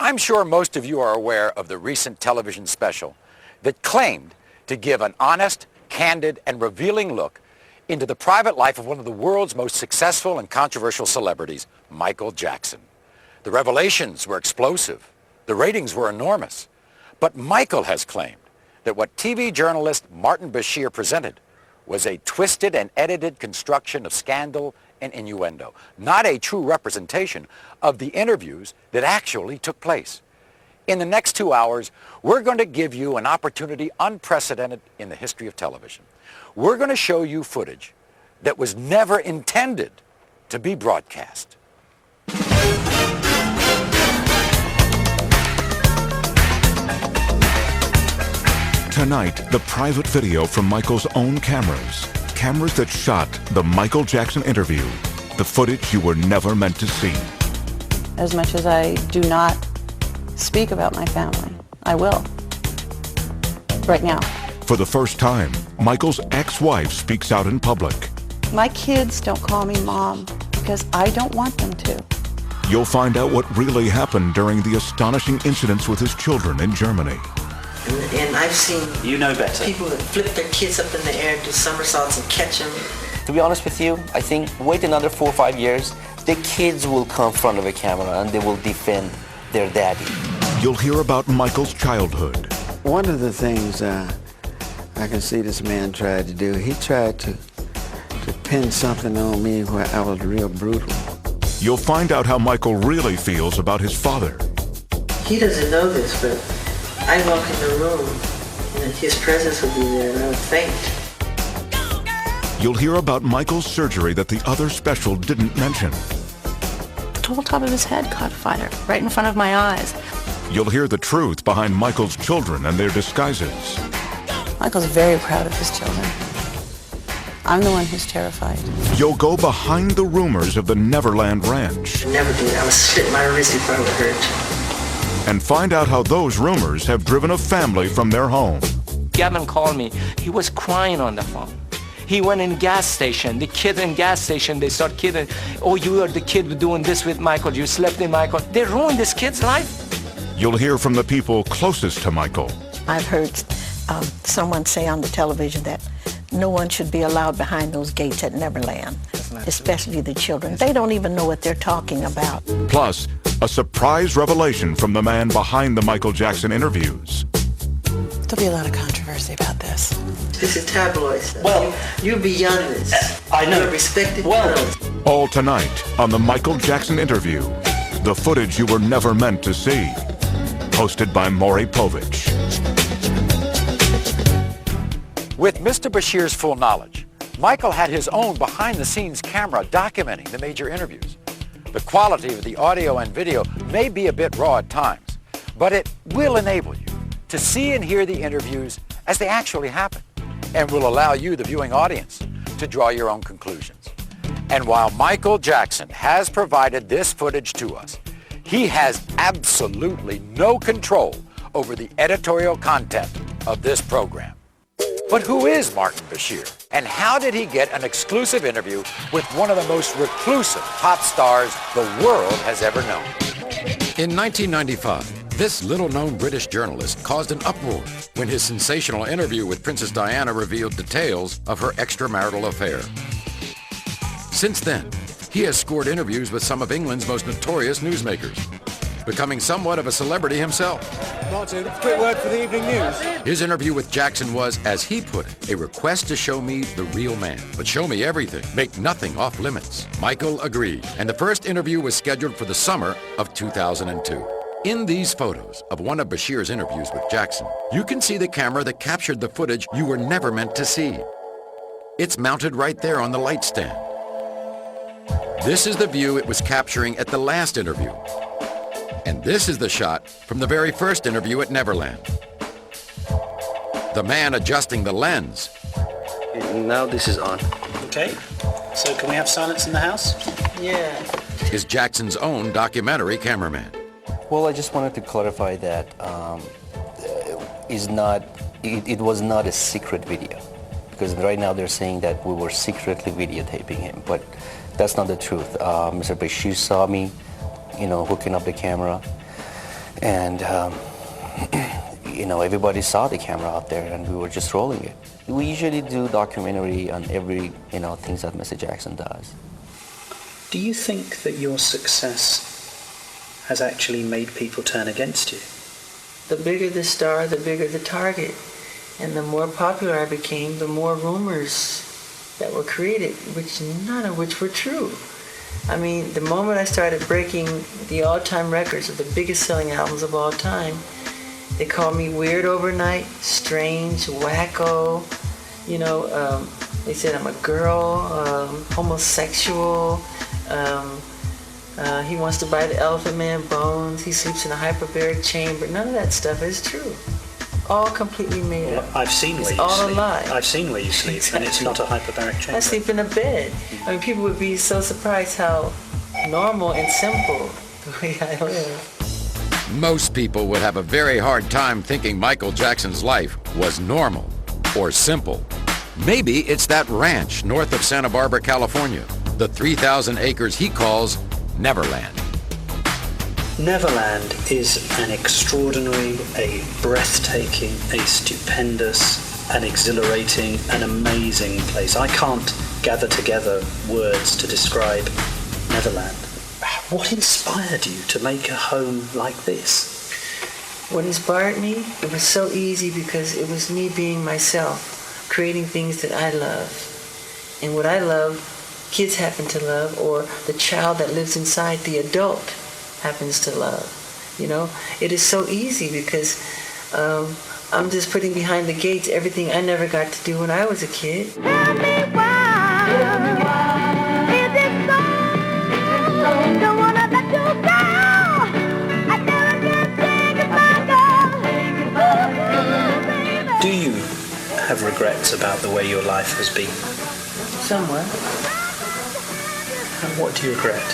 I'm sure most of you are aware of the recent television special that claimed to give an honest, candid, and revealing look into the private life of one of the world's most successful and controversial celebrities, Michael Jackson. The revelations were explosive. The ratings were enormous. But Michael has claimed that what TV journalist Martin Bashir presented was a twisted and edited construction of scandal and innuendo, not a true representation of the interviews that actually took place. In the next 2 hours, we're going to give you an opportunity unprecedented in the history of television. We're going to show you footage that was never intended to be broadcast. Tonight, the private video from Michael's own cameras. Cameras that shot the Michael Jackson interview. The footage you were never meant to see. As much as I do not speak about my family, I will. Right now. For the first time, Michael's ex-wife speaks out in public. My kids don't call me mom because I don't want them to. You'll find out what really happened during the astonishing incidents with his children in Germany. And I've seen better. People that flip their kids up in the air, do somersaults and catch them. To be honest with you, I think wait another 4 or 5 years, the kids will come in front of a camera and they will defend their daddy. You'll hear about Michael's childhood. One of the things I can see this man tried to do, he tried to pin something on me where I was real brutal. You'll find out how Michael really feels about his father. He doesn't know this, but I walk in the room and his presence would be there and I would faint. You'll hear about Michael's surgery that the other special didn't mention. The whole top of his head caught fire right in front of my eyes. You'll hear the truth behind Michael's children and their disguises. Michael's very proud of his children. I'm the one who's terrified. You'll go behind the rumors of the Neverland Ranch. Never did. I would slit my wrist if I would hurt. And find out how those rumors have driven a family from their home. Gavin called me. He was crying on the phone. He went in gas station. The kid in gas station, they start kidding. Oh, you are the kid doing this with Michael. You slept in Michael. They ruined this kid's life. You'll hear from the people closest to Michael. I've heard someone say on the television that no one should be allowed behind those gates at Neverland, especially the children. They don't even know what they're talking about. Plus, a surprise revelation from the man behind the Michael Jackson interviews. There'll be a lot of controversy about this. This is tabloid stuff. Well, you're beyond this. I know. You're a respected journalist. All tonight on the Michael Jackson interview. The footage you were never meant to see. Hosted by Maury Povich. With Mr. Bashir's full knowledge, Michael had his own behind-the-scenes camera documenting the major interviews. The quality of the audio and video may be a bit raw at times, but it will enable you to see and hear the interviews as they actually happen, and will allow you, the viewing audience, to draw your own conclusions. And while Michael Jackson has provided this footage to us, he has absolutely no control over the editorial content of this program. But who is Martin Bashir? And how did he get an exclusive interview with one of the most reclusive pop stars the world has ever known? In 1995, this little-known British journalist caused an uproar when his sensational interview with Princess Diana revealed details of her extramarital affair. Since then, he has scored interviews with some of England's most notorious newsmakers, becoming somewhat of a celebrity himself. Martin, quick word for the evening news. His interview with Jackson was, as he put it, a request to show me the real man, but show me everything, make nothing off limits. Michael agreed, and the first interview was scheduled for the summer of 2002. In these photos of one of Bashir's interviews with Jackson, you can see the camera that captured the footage you were never meant to see. It's mounted right there on the light stand. This is the view it was capturing at the last interview. And this is the shot from the very first interview at Neverland. The man adjusting the lens. Now this is on. Okay, so can we have silence in the house? Yeah. Is Jackson's own documentary cameraman. Well, I just wanted to clarify that it was not a secret video. Because right now they're saying that we were secretly videotaping him, but that's not the truth. Mr. Bashir saw me, hooking up the camera, And you know, everybody saw the camera out there, and we were just rolling it. We usually do documentary on every, you know, things that Mr. Jackson does. Do you think that your success has actually made people turn against you? The bigger the star, the bigger the target. And the more popular I became, the more rumors that were created, which none of which were true. I mean, the moment I started breaking the all-time records of the biggest selling albums of all time, they called me weird overnight, strange, wacko. You know, they said I'm a girl, homosexual. He wants to buy the Elephant Man bones. He sleeps in a hyperbaric chamber. None of that stuff is true. All completely made up. I've seen where you all sleep. a lie. I've seen where you sleep, Exactly. and it's not a hyperbaric chamber. I sleep in a bed. I mean, people would be so surprised how normal and simple the way I live. Most people would have a very hard time thinking Michael Jackson's life was normal or simple. Maybe it's that ranch north of Santa Barbara, California, the 3,000 acres he calls Neverland. Neverland is an extraordinary, a breathtaking, a stupendous, an exhilarating, an amazing place. I can't gather together words to describe Neverland. What inspired you to make a home like this? What inspired me? It was so easy because it was me being myself, creating things that I love. And what I love, kids happen to love, or the child that lives inside the adult happens to love. You know, it is so easy because I'm just putting behind the gates everything I never got to do when I was a kid. Tell me why, is it so? Don't wanna let you go. I never can say goodbye, girl. Do you have regrets about the way your life has been? Somewhat. And what do you regret?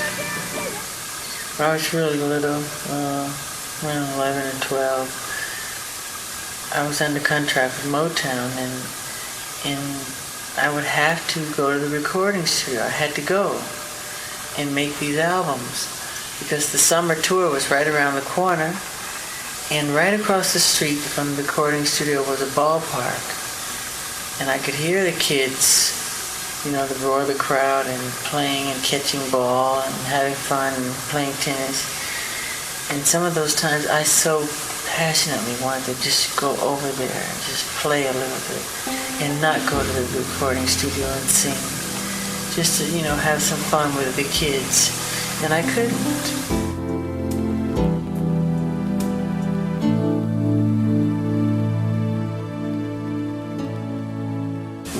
When I was really little, around 11 or 12, I was under contract with Motown, and I would have to go to the recording studio. I had to go and make these albums because the summer tour was right around the corner, and right across the street from the recording studio was a ballpark, and I could hear the kids, you know, the roar of the crowd and playing and catching ball and having fun and playing tennis. And some of those times I so passionately wanted to just go over there and just play a little bit and not go to the recording studio and sing. Just to, you know, have some fun with the kids. And I couldn't.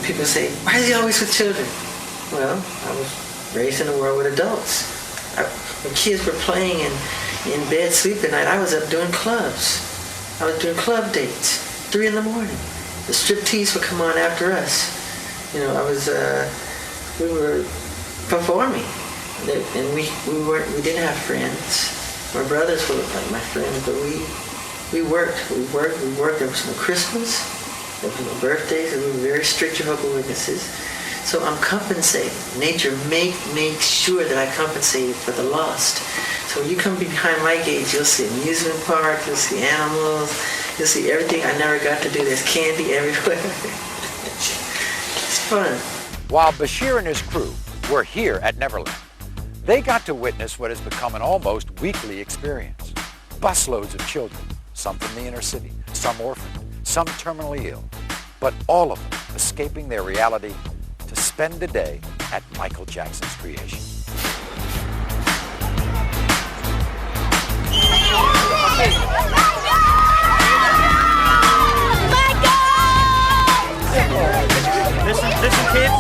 People say, why is he always with children? Well, I was raised in a world with adults. When kids were playing in bed sleeping at night, I was up doing clubs. I was doing club dates, 3 in the morning. The striptease would come on after us. You know, we were performing. And we didn't have friends. My brothers were like my friends, but we worked. There was no Christmas. There were no birthdays, and we were very strict Jehovah's Witnesses. So I'm compensating. Nature makes sure that I compensated for the lost. So when you come behind my gates, you'll see amusement park, you'll see animals, you'll see everything I never got to do. There's candy everywhere. It's fun. While Bashir and his crew were here at Neverland, they got to witness what has become an almost weekly experience. Busloads of children, some from the inner city, some orphaned, some terminally ill, but all of them escaping their reality to spend a day at Michael Jackson's creation. Listen, kids.